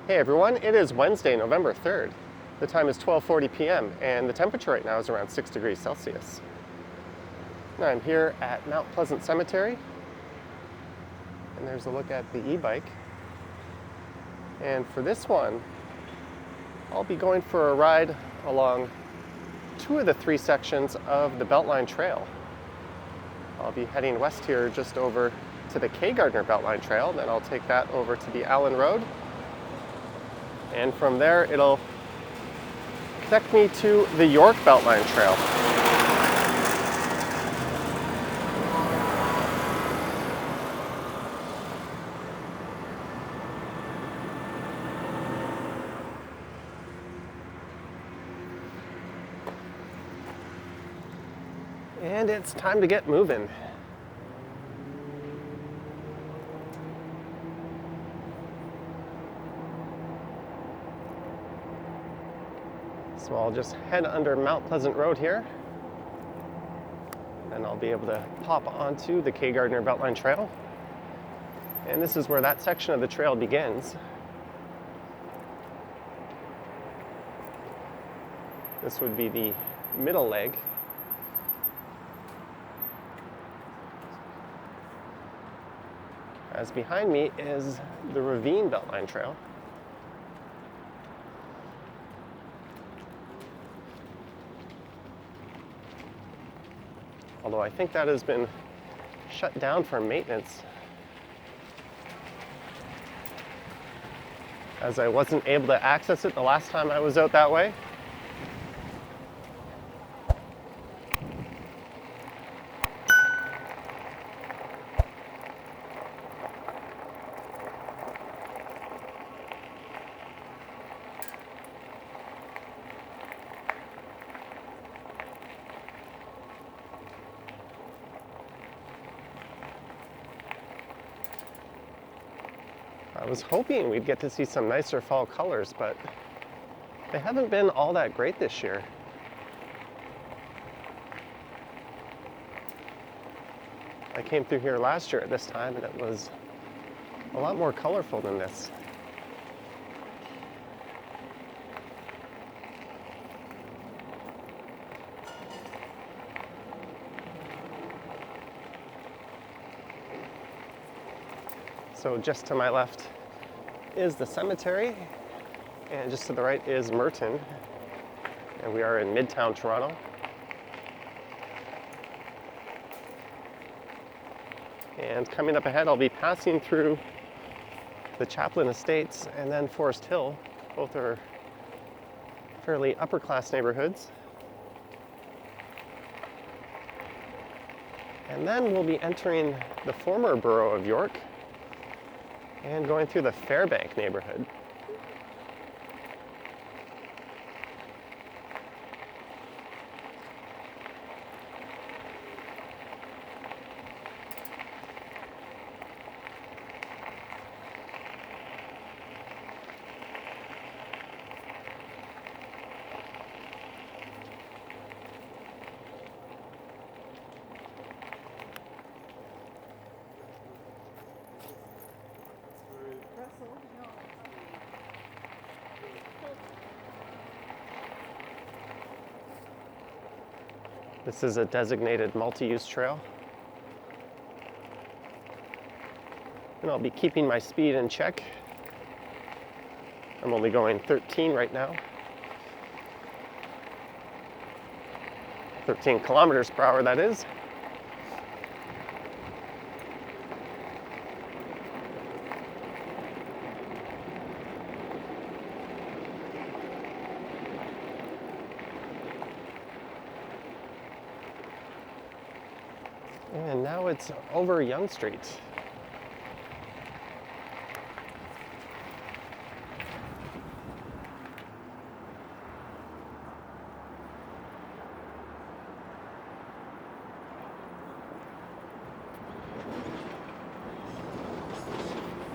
Hey everyone, it is Wednesday, November 3rd. The time is 12:40 p.m. and the temperature right now is around 6 degrees Celsius. Now I'm here at Mount Pleasant Cemetery, and there's a look at the Ebike. And for this one, I'll be going for a ride along two of the three sections of the Beltline Trail. I'll be heading west here just over to the Kay Gardner Beltline Trail, then I'll take that over to the Allen Road. And from there, it'll connect me to the York Beltline Trail. And it's time to get moving. So I'll just head under Mount Pleasant Road here, and I'll be able to pop onto the Kay Gardner Beltline Trail. And this is where that section of the trail begins. This would be the middle leg. As behind me is the Ravine Beltline Trail. Although I think that has been shut down for maintenance, as I wasn't able to access it the last time I was out that way. I was hoping we'd get to see some nicer fall colors, but they haven't been all that great this year. I came through here last year at this time and it was a lot more colorful than this. So just to my left is the cemetery, and just to the right is Merton, and we are in Midtown Toronto. And coming up ahead, I'll be passing through the Chaplin Estates and then Forest Hill. Both are fairly upper class neighborhoods. And then we'll be entering the former borough of York and going through the Fairbank neighborhood. This is a designated multi-use trail. And I'll be keeping my speed in check. I'm only going 13 right now. 13 kilometers per hour, that is. And now it's over Yonge Street.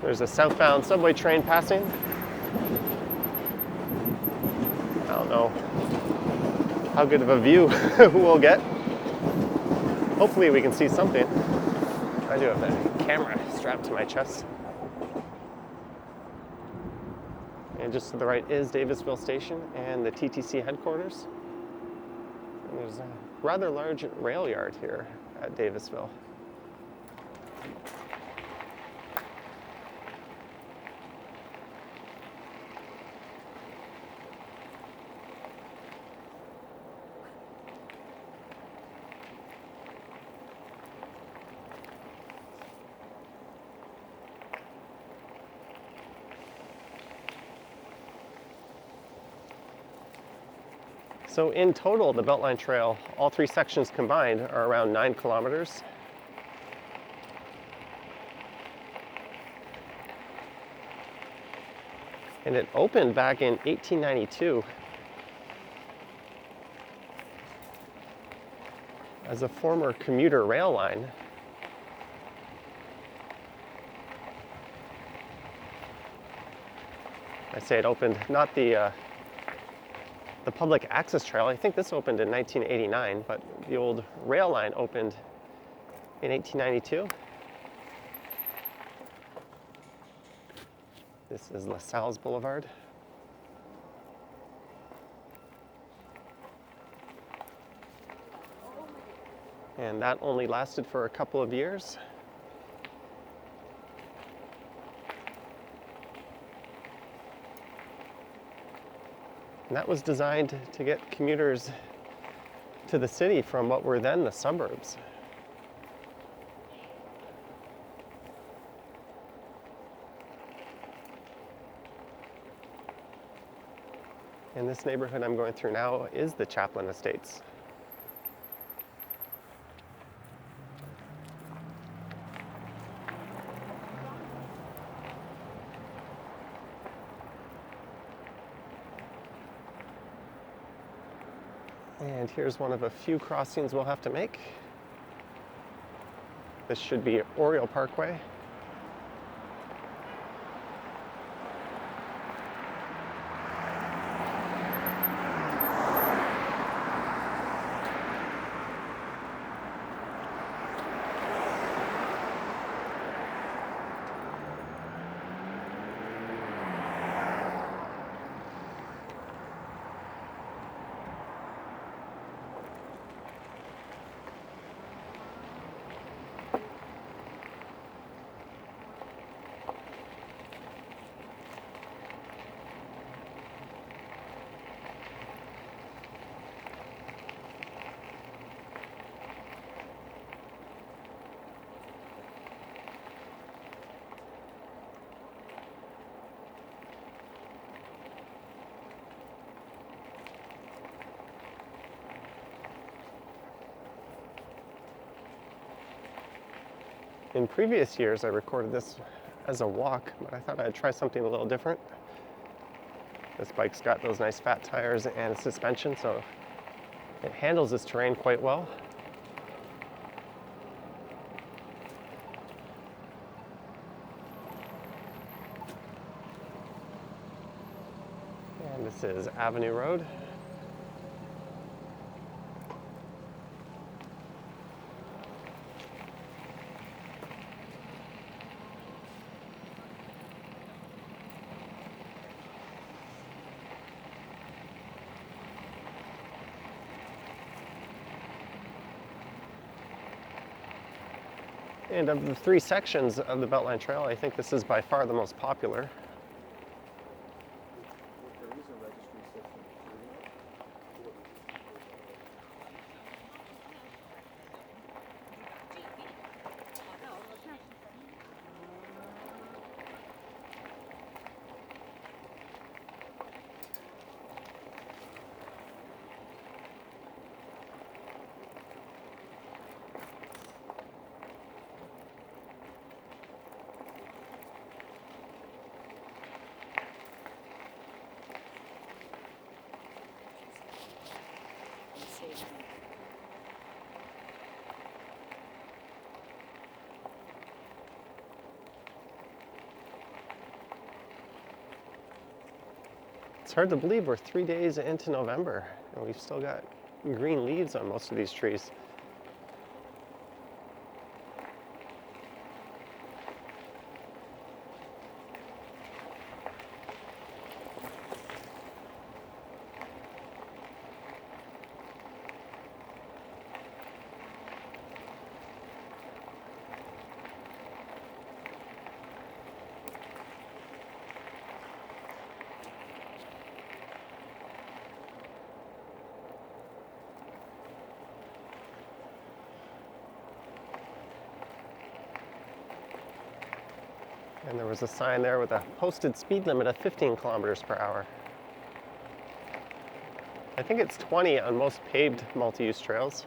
There's a southbound subway train passing. I don't know how good of a view we'll get. Hopefully we can see something. I do have the camera strapped to my chest. And just to the right is Davisville Station and the TTC headquarters. And there's a rather large rail yard here at Davisville. So in total, the Beltline Trail, all three sections combined, are around 9 kilometers. And it opened back in 1892 as a former commuter rail line. I say it opened, not the public access trail. I think this opened in 1989, but the old rail line opened in 1892. This is LaSalle's Boulevard. And that only lasted for a couple of years. And that was designed to get commuters to the city from what were then the suburbs. And this neighborhood I'm going through now is the Chaplin Estates. And here's one of a few crossings we'll have to make. This should be Oriole Parkway. In previous years, I recorded this as a walk, but I thought I'd try something a little different. This bike's got those nice fat tires and suspension, so it handles this terrain quite well. And this is Avenue Road. And of the three sections of the Beltline Trail, I think this is by far the most popular. It's hard to believe we're 3 days into November and we've still got green leaves on most of these trees. And there was a sign there with a posted speed limit of 15 kilometers per hour. I think it's 20 on most paved multi-use trails.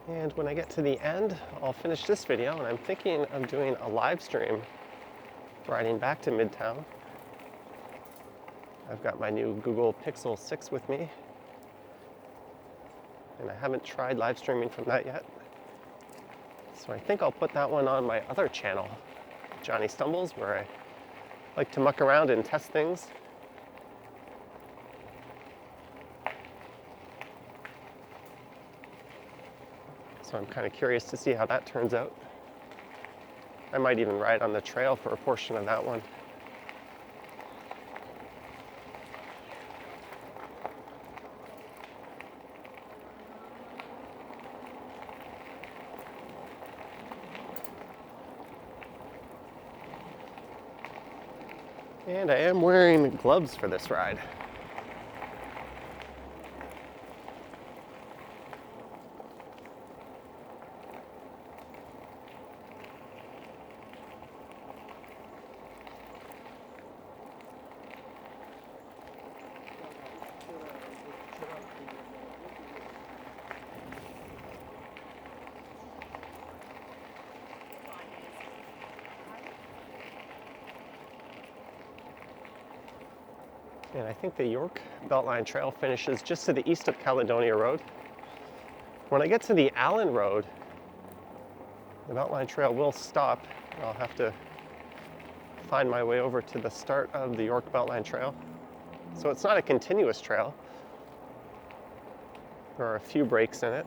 And when I get to the end, I'll finish this video, and I'm thinking of doing a live stream riding back to Midtown. I've got my new Google Pixel 6 with me, and I haven't tried live streaming from that yet. So I think I'll put that one on my other channel, Johnny Stumbles, where I like to muck around and test things. So I'm kind of curious to see how that turns out. I might even ride on the trail for a portion of that one. And I am wearing gloves for this ride. And I think the York Beltline Trail finishes just to the east of Caledonia Road. When I get to the Allen Road, the Beltline Trail will stop. I'll have to find my way over to the start of the York Beltline Trail. So it's not a continuous trail. There are a few breaks in it.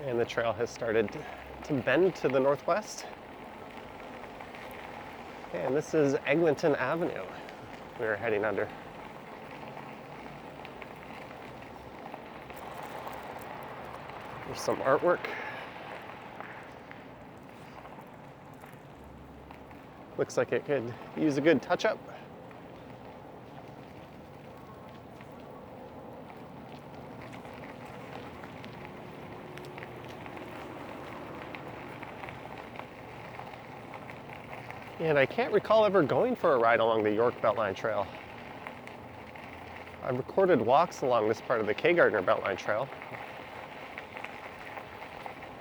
And the trail has started to bend to the northwest. And this is Eglinton Avenue we're heading under. There's some artwork. Looks like it could use a good touch-up. And I can't recall ever going for a ride along the York Beltline Trail. I've recorded walks along this part of the Kay Gardner Beltline Trail.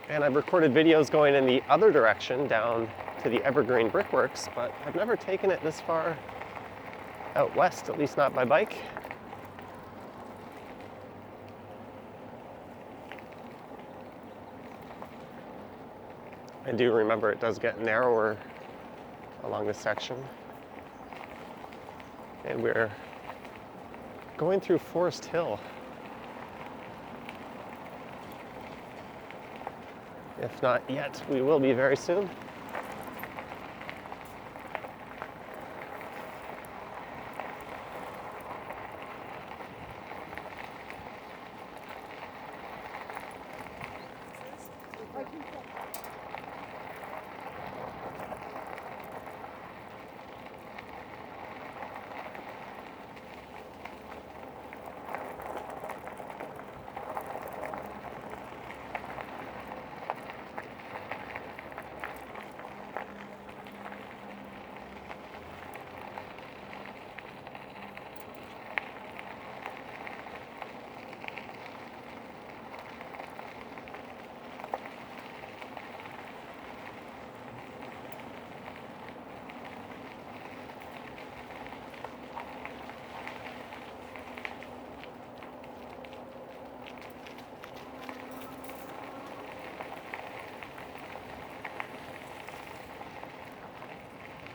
And I've recorded videos going in the other direction down to the Evergreen Brickworks, but I've never taken it this far out west, at least not by bike. I do remember it does get narrower along this section. And we're going through Forest Hill. If not yet, we will be very soon.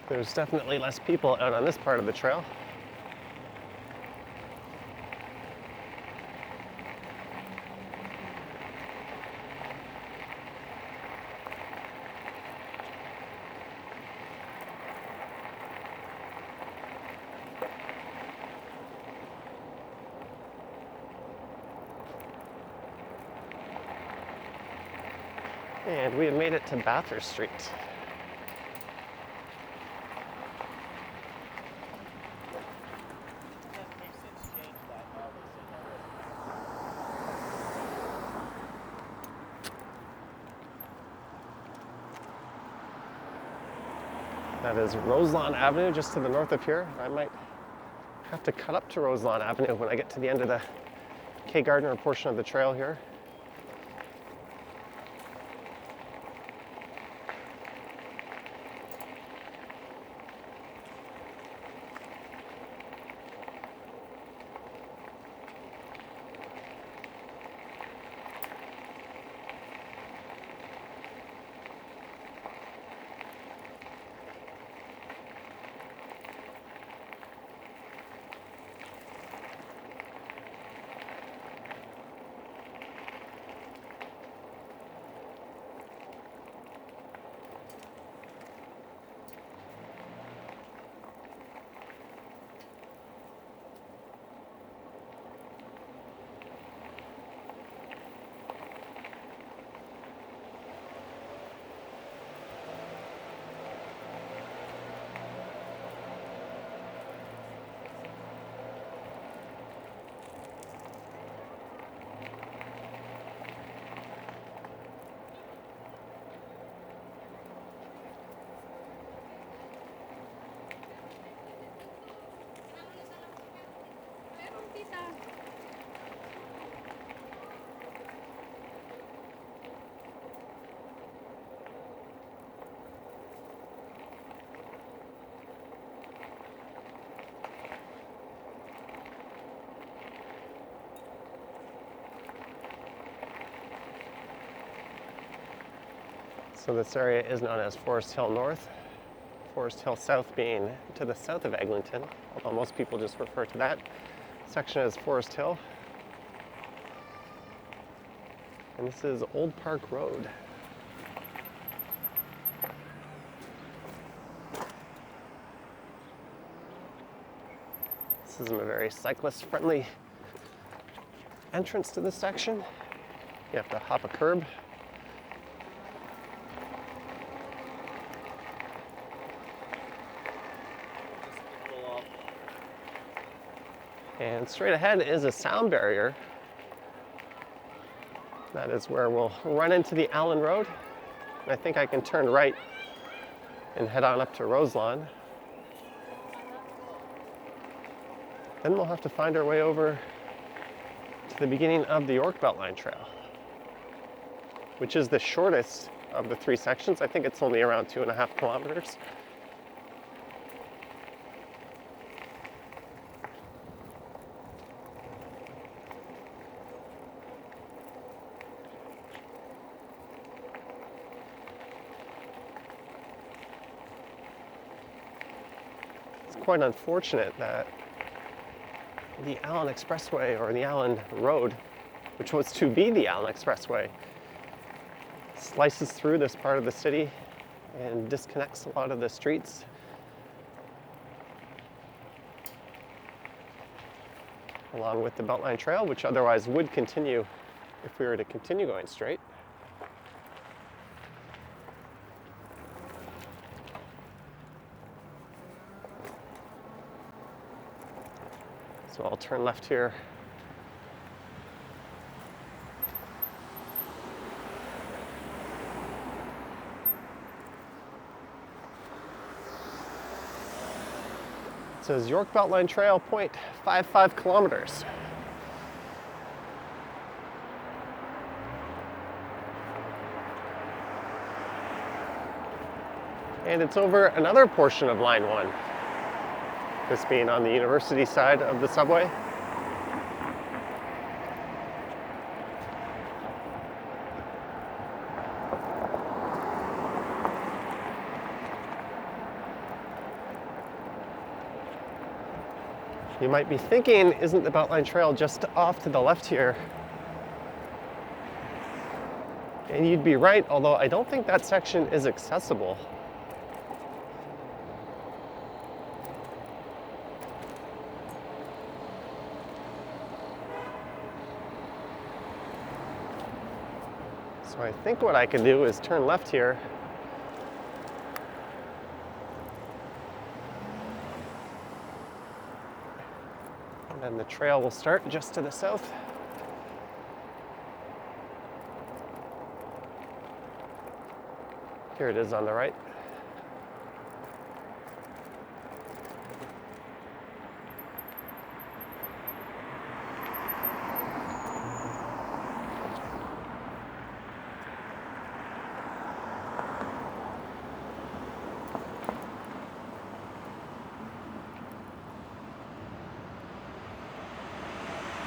There's definitely less people out on this part of the trail. And we have made it to Bathurst Street. That is Roselawn Avenue, just to the north of here. I might have to cut up to Roselawn Avenue when I get to the end of the Kay Gardner portion of the trail here. So this area is known as Forest Hill North, Forest Hill South being to the south of Eglinton, although most people just refer to that section as Forest Hill. And this is Old Park Road. This isn't a very cyclist-friendly entrance to this section. You have to hop a curb. And straight ahead is a sound barrier. That is where we'll run into the Allen Road. And I think I can turn right and head on up to Roselawn. Then we'll have to find our way over to the beginning of the York Beltline Trail, which is the shortest of the three sections. I think it's only around 2.5 kilometers. Quite unfortunate that the Allen Expressway, or the Allen Road, which was to be the Allen Expressway, slices through this part of the city and disconnects a lot of the streets. Along with the Beltline Trail, which otherwise would continue if we were to continue going straight. So I'll turn left here. It says York Beltline Trail, 0.55 kilometers. And it's over another portion of Line 1. This being on the university side of the subway. You might be thinking, isn't the Beltline Trail just off to the left here? And you'd be right, although I don't think that section is accessible. So I think what I can do is turn left here. And then the trail will start just to the south. Here it is on the right.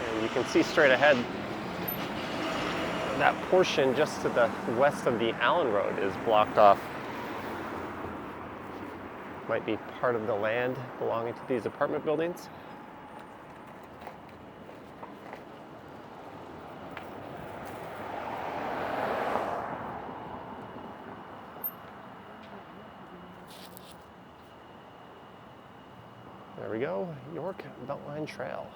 And you can see straight ahead, that portion just to the west of the Allen Road is blocked off. Might be part of the land belonging to these apartment buildings. There we go, York Beltline Trail.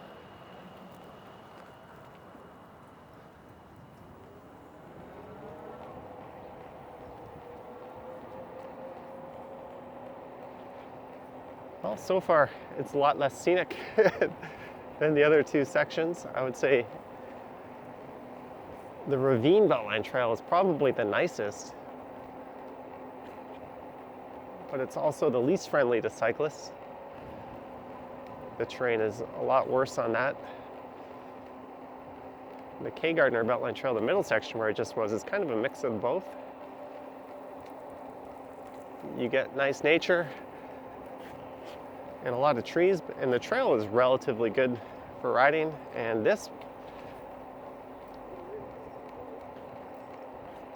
Well, so far it's a lot less scenic than the other two sections. I would say the Ravine Beltline Trail is probably the nicest, but it's also the least friendly to cyclists. The terrain is a lot worse on that. The Kay Gardner Beltline Trail, the middle section where it just was, is kind of a mix of both. You get nice nature and a lot of trees, and the trail is relatively good for riding, and this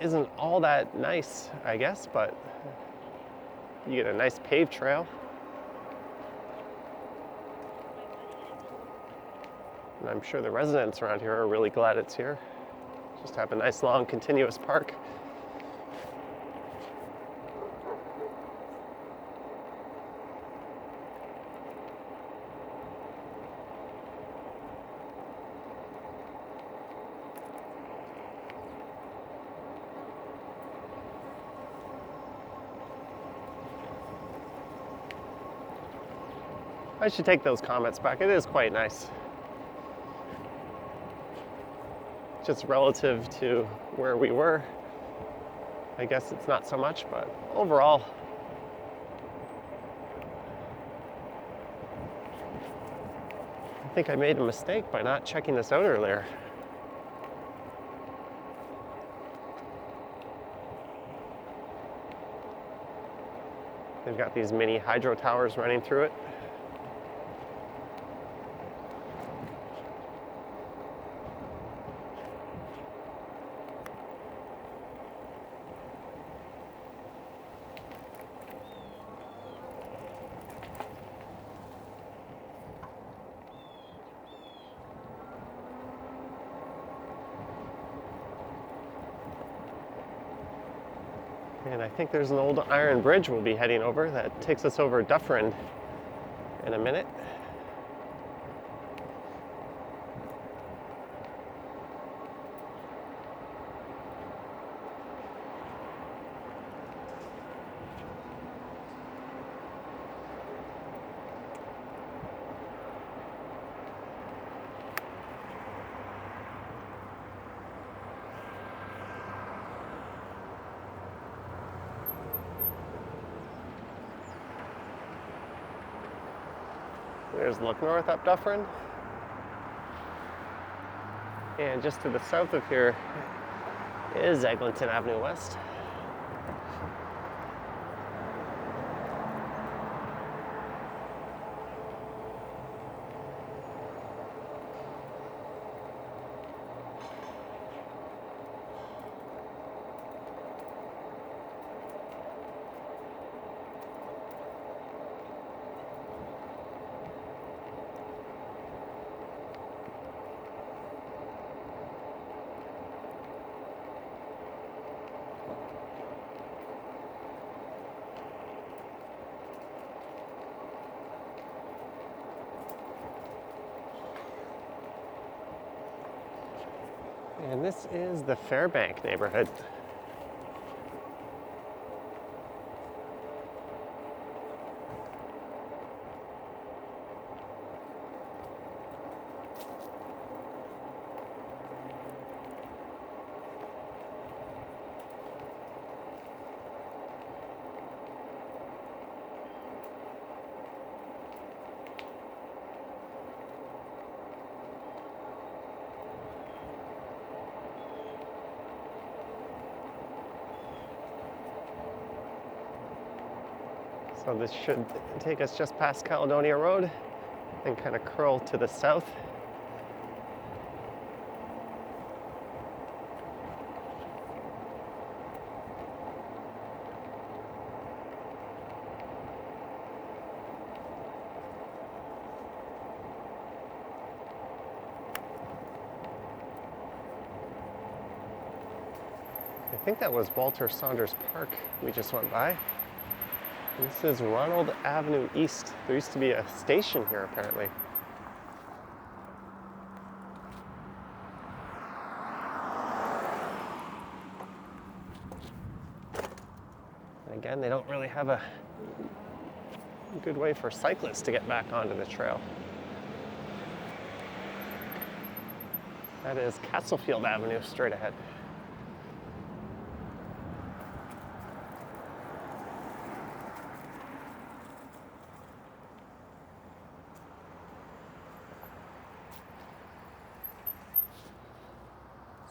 isn't all that nice, I guess, but you get a nice paved trail. And I'm sure the residents around here are really glad it's here. Just have a nice long continuous park. I should take those comments back. It is quite nice. Just relative to where we were, I guess it's not so much, but overall, I think I made a mistake by not checking this out earlier. They've got these mini hydro towers running through it. And I think there's an old iron bridge we'll be heading over that takes us over Dufferin in a minute. There's Look North up Dufferin. And just to the south of here is Eglinton Avenue West. And this is the Fairbank neighborhood. So this should take us just past Caledonia Road and kind of curl to the south. I think that was Walter Saunders Park we just went by. This is Ronald Avenue East. There used to be a station here, apparently. And again, they don't really have a good way for cyclists to get back onto the trail. That is Castlefield Avenue straight ahead.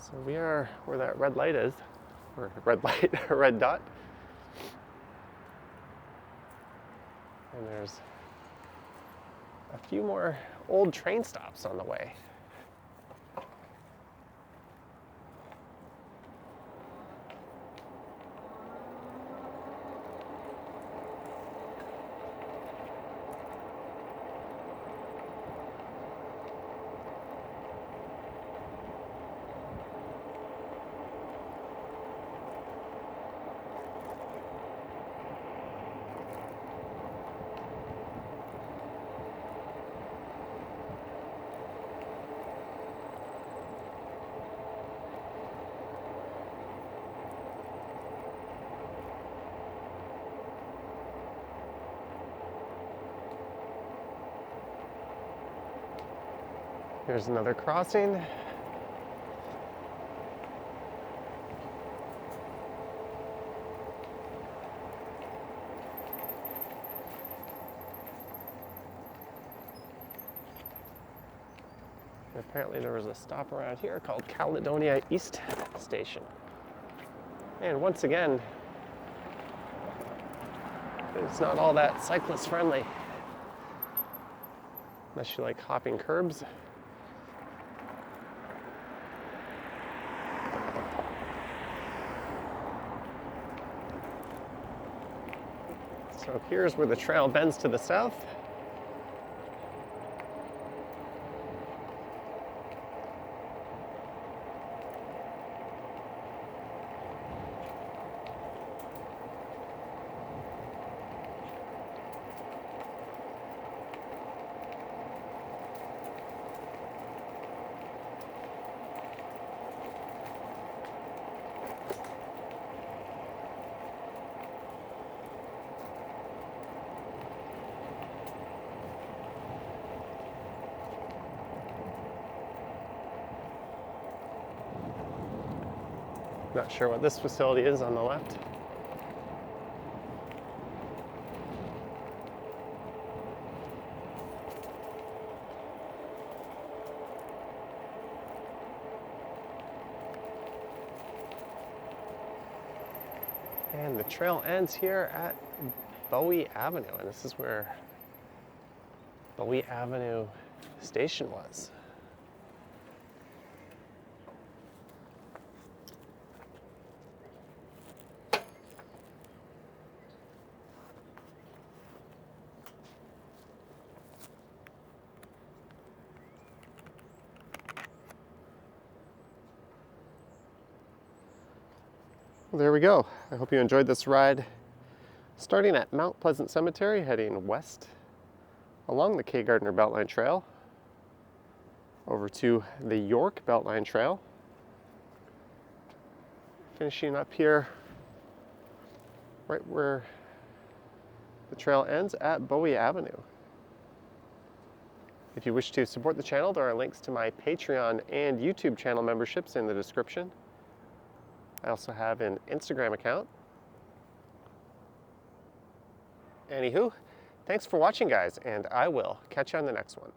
So we are where that red light is, or red light, a red dot. And there's a few more old train stops on the way. Here's another crossing. And apparently there was a stop around here called Caledonia East Station. And once again, it's not all that cyclist friendly, unless you like hopping curbs. So here's where the trail bends to the south. Not sure what this facility is on the left. And the trail ends here at Bowie Avenue, and this is where Bowie Avenue Station was. Well, there we go. I hope you enjoyed this ride. Starting at Mount Pleasant Cemetery, heading west along the Kay Gardner Beltline Trail, over to the York Beltline Trail, finishing up here right where the trail ends at Bowie Avenue. If you wish to support the channel, there are links to my Patreon and YouTube channel memberships in the description. I also have an Instagram account. Anywho, thanks for watching, guys, and I will catch you on the next one.